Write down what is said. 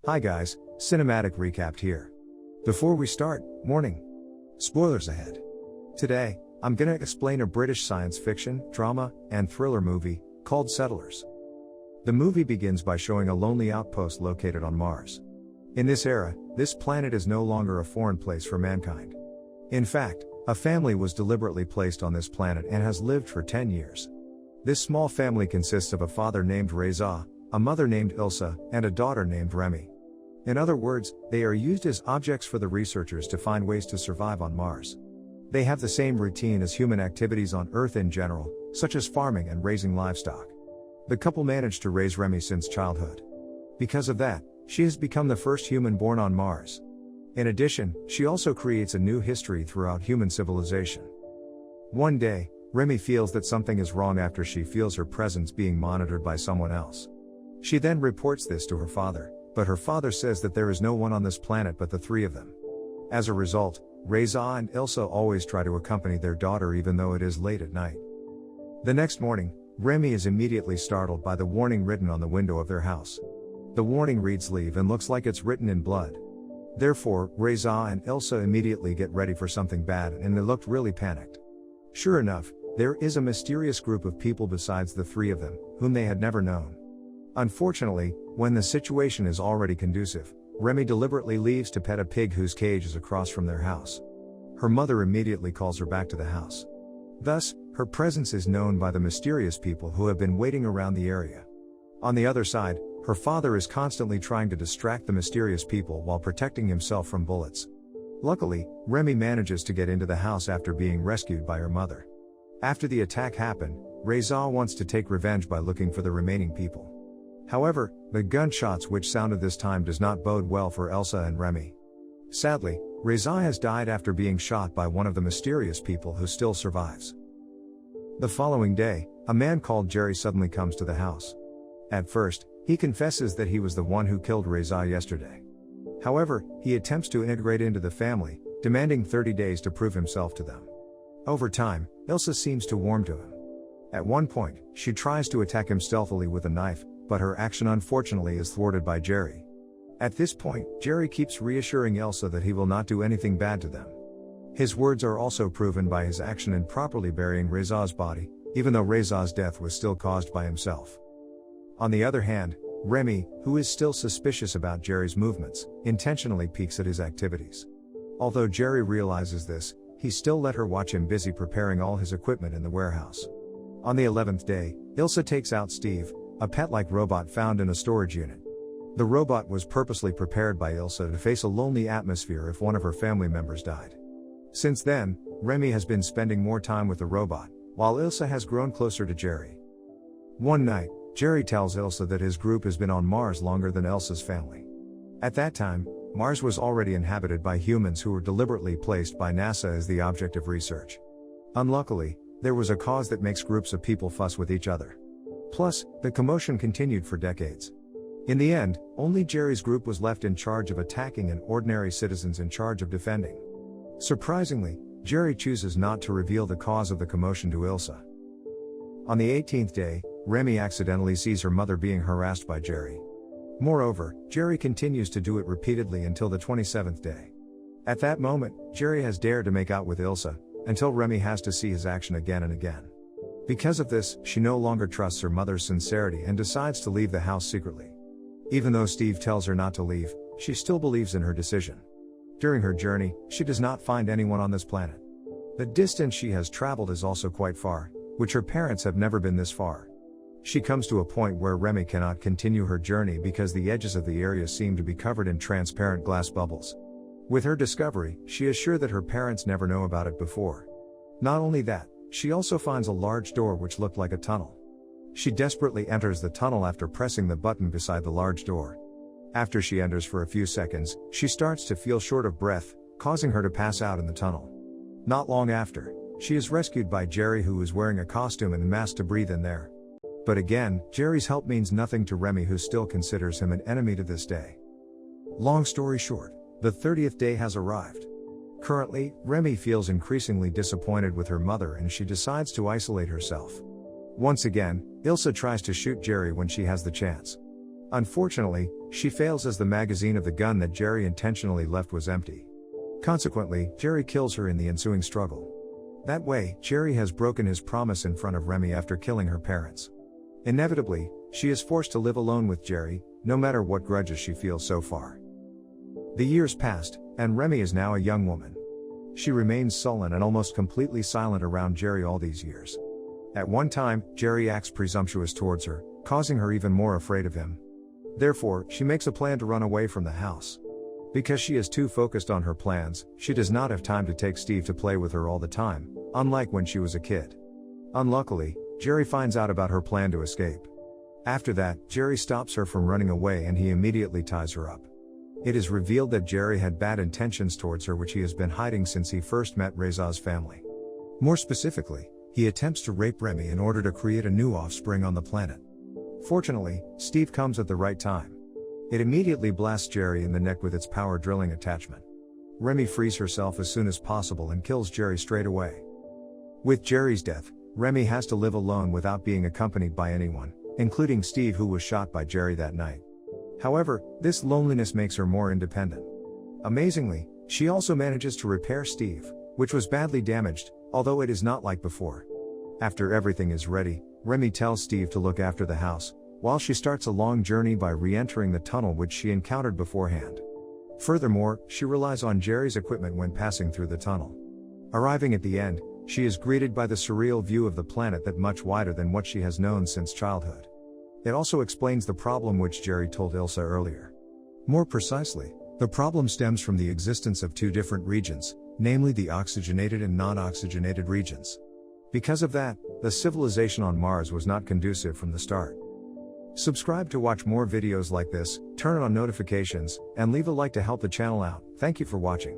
Hi guys, cinematic recap here. Before we start, warning. Spoilers ahead. Today, I'm gonna explain a British science fiction, drama, and thriller movie, called Settlers. The movie begins by showing a lonely outpost located on Mars. In this era, this planet is no longer a foreign place for mankind. In fact, a family was deliberately placed on this planet and has lived for 10 years. This small family consists of a father named Reza, a mother named Ilsa, and a daughter named Remy. In other words, they are used as objects for the researchers to find ways to survive on Mars. They have the same routine as human activities on Earth in general, such as farming and raising livestock. The couple managed to raise Remy since childhood. Because of that, she has become the first human born on Mars. In addition, she also creates a new history throughout human civilization. One day, Remy feels that something is wrong after she feels her presence being monitored by someone else. She then reports this to her father, but her father says that there is no one on this planet but the three of them. As a result, Reza and Ilsa always try to accompany their daughter even though it is late at night. The next morning, Remy is immediately startled by the warning written on the window of their house. The warning reads "Leave" and looks like it's written in blood. Therefore, Reza and Ilsa immediately get ready for something bad and they looked really panicked. Sure enough, there is a mysterious group of people besides the three of them, whom they had never known. Unfortunately, when the situation is already conducive, Remy deliberately leaves to pet a pig whose cage is across from their house. Her mother immediately calls her back to the house. Thus, her presence is known by the mysterious people who have been waiting around the area. On the other side, her father is constantly trying to distract the mysterious people while protecting himself from bullets. Luckily, Remy manages to get into the house after being rescued by her mother. After the attack happened, Reza wants to take revenge by looking for the remaining people. However, the gunshots which sounded this time does not bode well for Ilsa and Remy. Sadly, Reza has died after being shot by one of the mysterious people who still survives. The following day, a man called Jerry suddenly comes to the house. At first, he confesses that he was the one who killed Reza yesterday. However, he attempts to integrate into the family, demanding 30 days to prove himself to them. Over time, Ilsa seems to warm to him. At one point, she tries to attack him stealthily with a knife, but her action unfortunately is thwarted by Jerry. At this point, Jerry keeps reassuring Ilsa that he will not do anything bad to them. His words are also proven by his action in properly burying Reza's body, even though Reza's death was still caused by himself. On the other hand, Remy, who is still suspicious about Jerry's movements, intentionally peeks at his activities. Although Jerry realizes this, he still let her watch him busy preparing all his equipment in the warehouse. On the 11th day, Ilsa takes out Steve, a pet-like robot found in a storage unit. The robot was purposely prepared by Ilsa to face a lonely atmosphere if one of her family members died. Since then, Remy has been spending more time with the robot, while Ilsa has grown closer to Jerry. One night, Jerry tells Ilsa that his group has been on Mars longer than Ilsa's family. At that time, Mars was already inhabited by humans who were deliberately placed by NASA as the object of research. Unluckily, there was a cause that makes groups of people fuss with each other. Plus, the commotion continued for decades. In the end, only Jerry's group was left in charge of attacking and ordinary citizens in charge of defending. Surprisingly, Jerry chooses not to reveal the cause of the commotion to Ilsa. On the 18th day, Remy accidentally sees her mother being harassed by Jerry. Moreover, Jerry continues to do it repeatedly until the 27th day. At that moment, Jerry has dared to make out with Ilsa, until Remy has to see his action again and again. Because of this, she no longer trusts her mother's sincerity and decides to leave the house secretly. Even though Steve tells her not to leave, she still believes in her decision. During her journey, she does not find anyone on this planet. The distance she has traveled is also quite far, which her parents have never been this far. She comes to a point where Remy cannot continue her journey because the edges of the area seem to be covered in transparent glass bubbles. With her discovery, she is sure that her parents never know about it before. Not only that, she also finds a large door which looked like a tunnel. She desperately enters the tunnel after pressing the button beside the large door. After she enters for a few seconds, she starts to feel short of breath, causing her to pass out in the tunnel. Not long after, she is rescued by Jerry, who is wearing a costume and mask to breathe in there. But again, Jerry's help means nothing to Remy, who still considers him an enemy to this day. Long story short, the 30th day has arrived. Currently, Remy feels increasingly disappointed with her mother and she decides to isolate herself. Once again, Ilsa tries to shoot Jerry when she has the chance. Unfortunately, she fails as the magazine of the gun that Jerry intentionally left was empty. Consequently, Jerry kills her in the ensuing struggle. That way, Jerry has broken his promise in front of Remy after killing her parents. Inevitably, she is forced to live alone with Jerry, no matter what grudges she feels so far. The years passed, and Remy is now a young woman. She remains sullen and almost completely silent around Jerry all these years. At one time, Jerry acts presumptuous towards her, causing her even more afraid of him. Therefore, she makes a plan to run away from the house. Because she is too focused on her plans, she does not have time to take Steve to play with her all the time, unlike when she was a kid. Unluckily, Jerry finds out about her plan to escape. After that, Jerry stops her from running away and he immediately ties her up. It is revealed that Jerry had bad intentions towards her which he has been hiding since he first met Reza's family. More specifically, he attempts to rape Remy in order to create a new offspring on the planet. Fortunately, Steve comes at the right time. It immediately blasts Jerry in the neck with its power drilling attachment. Remy frees herself as soon as possible and kills Jerry straight away. With Jerry's death, Remy has to live alone without being accompanied by anyone, including Steve who was shot by Jerry that night. However, this loneliness makes her more independent. Amazingly, she also manages to repair Steve, which was badly damaged, although it is not like before. After everything is ready, Remy tells Steve to look after the house, while she starts a long journey by re-entering the tunnel which she encountered beforehand. Furthermore, she relies on Jerry's equipment when passing through the tunnel. Arriving at the end, she is greeted by the surreal view of the planet that much wider than what she has known since childhood. It also explains the problem which Jerry told Ilsa earlier. More precisely, the problem stems from the existence of two different regions, namely the oxygenated and non-oxygenated regions. Because of that, the civilization on Mars was not conducive from the start. Subscribe to watch more videos like this, turn on notifications, and leave a like to help the channel out. Thank you for watching.